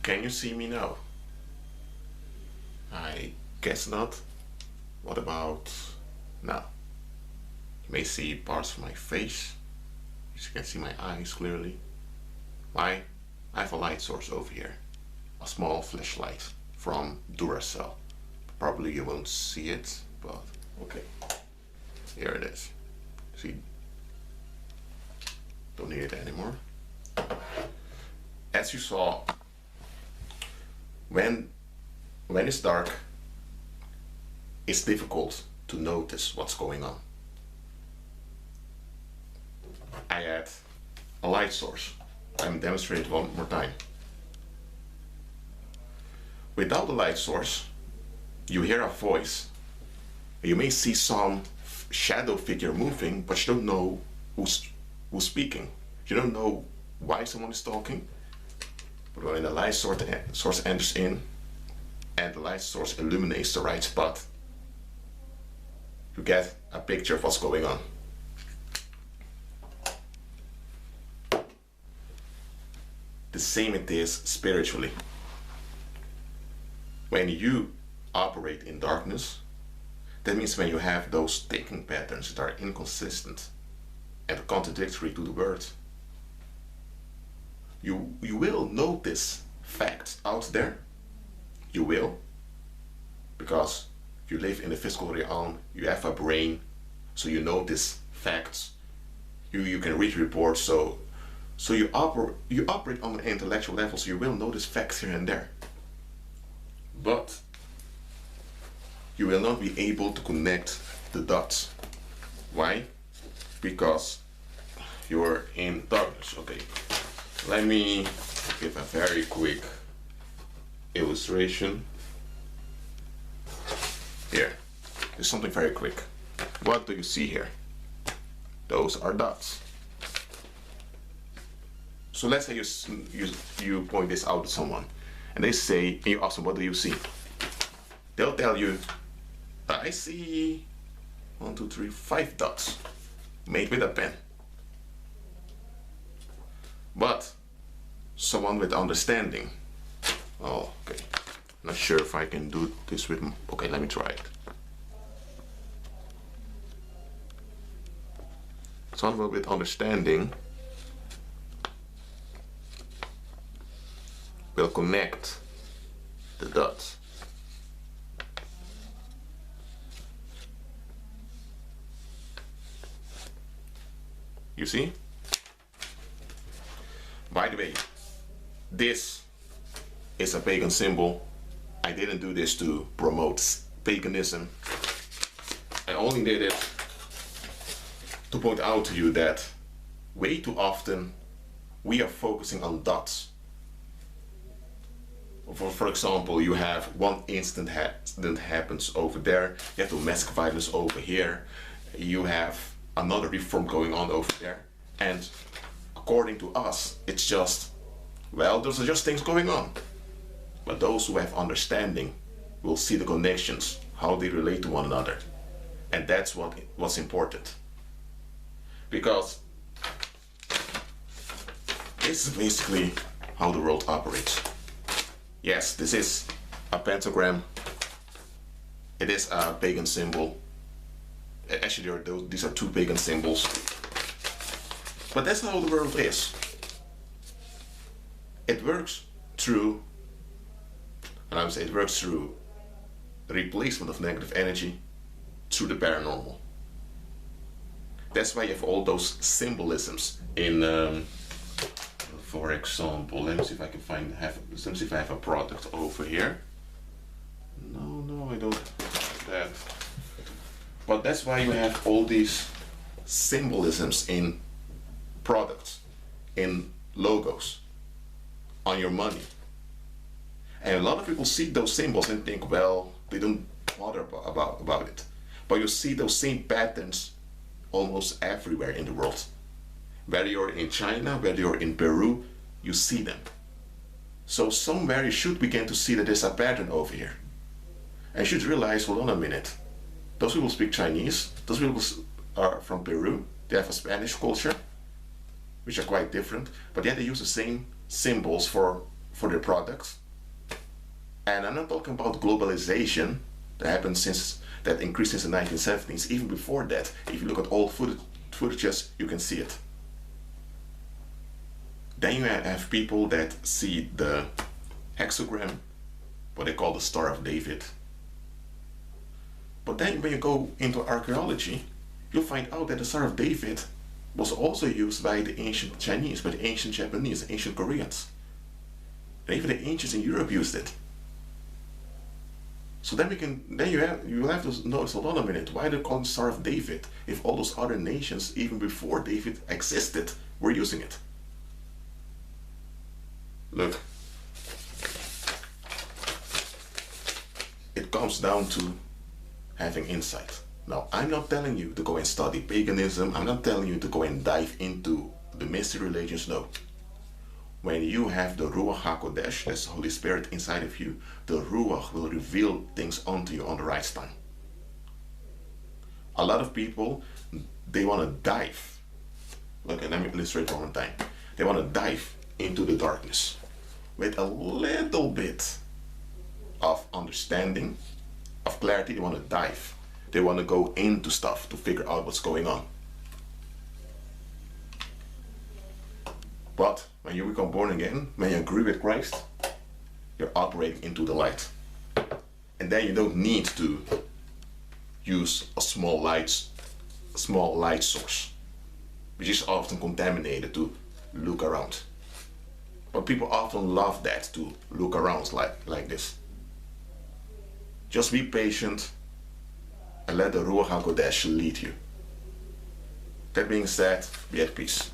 Can you see me now? I guess not. What about now? You may see parts of my face. You can see my eyes clearly. I have a light source over here. A small flashlight from Duracell. Probably you won't see it, but okay. Here it is. See? Don't need it anymore. As you saw, when it's dark, it's difficult to notice what's going on. I add a light source. I'm demonstrating one more time. Without the light source, you hear a voice. You may see some shadow figure moving, but you don't know who's speaking. You don't know why someone is talking. But when the light source enters in and the light source illuminates the right spot, you get a picture of what's going on. The same it is spiritually. When you operate in darkness, that means when you have those thinking patterns that are inconsistent and contradictory to the word, you will notice facts out there. You will, because you live in the physical realm, you have a brain, so you notice facts. You can read reports, so you operate on an intellectual level, so you will notice facts here and there. But you will not be able to connect the dots. Why? Because you're in darkness. Okay, let me give a very quick illustration. Here, there's something very quick. What do you see here? Those are dots. So let's say you point this out to someone, and they say, and you ask them, what do you see? They'll tell you, I see 1, 2, 3, 5 dots made with a pen. But someone with understanding, oh, okay, not sure if I can do this with, okay, let me try it. Someone with understanding will connect the dots. You see? By the way, this is a pagan symbol. I didn't do this to promote paganism. I only did it to point out to you that way too often we are focusing on dots. For example, you have one incident happens over there, you have domestic violence over here, you have another reform going on over there, and according to us, it's just, well, those are just things going on. But those who have understanding will see the connections, how they relate to one another. And that's what's important. Because this is basically how the world operates. Yes, this is a pentagram. It is a pagan symbol. Actually, these are two pagan symbols. But that's how the world is. It works through, and I would say it works through the replacement of negative energy through the paranormal. That's why you have all those symbolisms in, for example, let me see if I can let me see if I have a product over here. No, I don't have that. But that's why you have all these symbolisms in products, in logos, on your money. And a lot of people see those symbols and think, well, they don't bother about it. But you see those same patterns almost everywhere in the world. Whether you're in China, whether you're in Peru, you see them. So somewhere you should begin to see that there's a pattern over here. And you should realize, hold on a minute, those people speak Chinese, those people are from Peru, they have a Spanish culture, which are quite different, but yet they use the same symbols for for their products. And I'm not talking about globalization that happened that increased since the 1970s. Even before that, if you look at old footages, you can see it. Then you have people that see the hexagram, what they call the Star of David. But then when you go into archaeology, you'll find out that the Star of David was also used by the ancient Chinese, by the ancient Japanese, the ancient Koreans. And even the ancients in Europe used it. So then you have to notice, hold on a minute, why they call it Star of David if all those other nations, even before David existed, were using it? Look, it comes down to having insight. Now, I'm not telling you to go and study paganism. I'm not telling you to go and dive into the mystery religions. No. When you have the Ruach HaKodesh, that's the Holy Spirit inside of you, the Ruach will reveal things onto you on the right time. A lot of people, they want to dive. Look, and let me illustrate one more time. They want to dive into the darkness with a little bit of understanding, of clarity. They want to dive. They want to go into stuff to figure out what's going on. But when you become born again, when you agree with Christ, you're operating into the light. And then you don't need to use a small light source, which is often contaminated, to look around. But people often love that, to look around like this. Just be patient and let the Ruach HaKodesh lead you. That being said, be at peace.